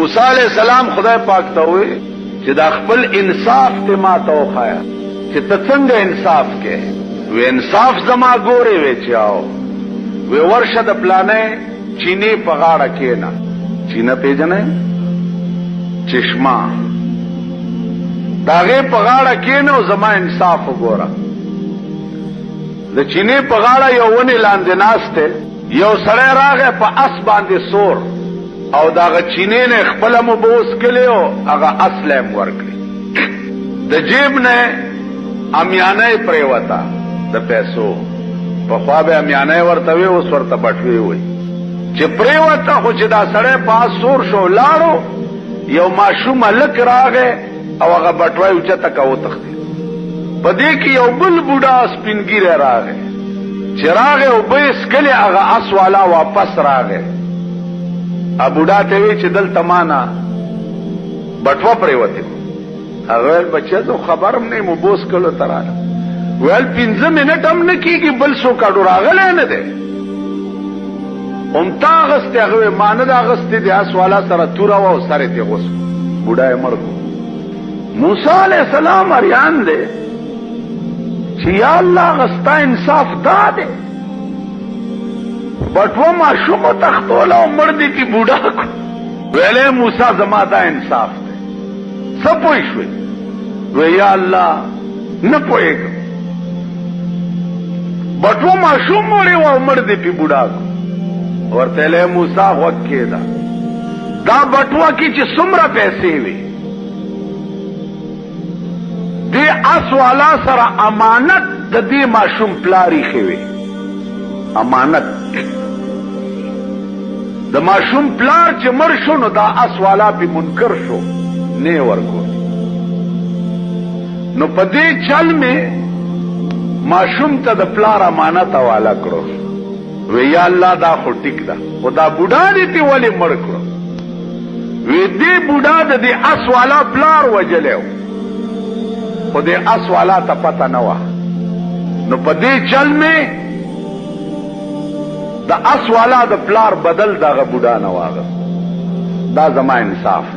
موسی علیہ السلام خدای پاک ته وی چې دا خپل انصاف ته ما ته وخایا چې ته څنګه انصاف کې وی انصاف زما ګوري وی چاو وی ورشه د پلانې چینه په غاړه کې نه چینه پیژنې چشمه داغه په غاړه کې نه زما انصاف وګوره د چینه په غاړه یو ونی لاندې ناشته یو سړی راغی په اس باندې سور او داغه چینه نه خپل مبوس کړو هغه اسلام ورکړي د جیب نه امیانه پریوتا د پیسو په خوا به امیانه ورته وي اوس ورته بټوي وي چې پریوتا خو چې دا سړی په سور شو لاړو یو ماشوم لک راغی او هغه بټوي او چته کو تخته پدې کې یو بل بوډا سپینګیره راغی چې راغی او به اسکله هغه اس والا واپس راغی ا بوډا ته وی چې دل تمانا بټوا پریوته هغه بچا ته خبرم نه مو بوس کولو تراله ول 15 منټ هم نه کیږي بل سو کاډو راغله نه ده تا غسته هغه مان دا غسته د اس والا سره تورا و سره ته غوس بوډا یې مړ موسی علیہ السلام اریان دے چې یا الله غستا انصاف داده بټو ما شوم تختولا عمر دي کی بوډا کو ویلې موسی زما دا انصاف ده سب پوي شوي و یا الله نه پويګ بټو ما شوم مړ و عمر دي کی بوډا کو ورته له موسی وکیدا دا بټوا کی چې څومره پیسې وي دی اس والا سره امانت د دې ماشوم پلاری خوي امانت د ماشوم پلار چې مر شو نو دا اس والا به منکر شو نه ورکو نو پدې چل می ماشوم ته د پلار امانت حواله کړو وی یا الله دا خو ټیک ده خدا بوډا دې ته ولې مړ کړو وی دې بوډا دې اس والا پلار وجلو خو دې اس والا ته پتا نه و نو په دې چل می د اس والا د پلار بدل دغه بوډا نه واغ دا زما انصاف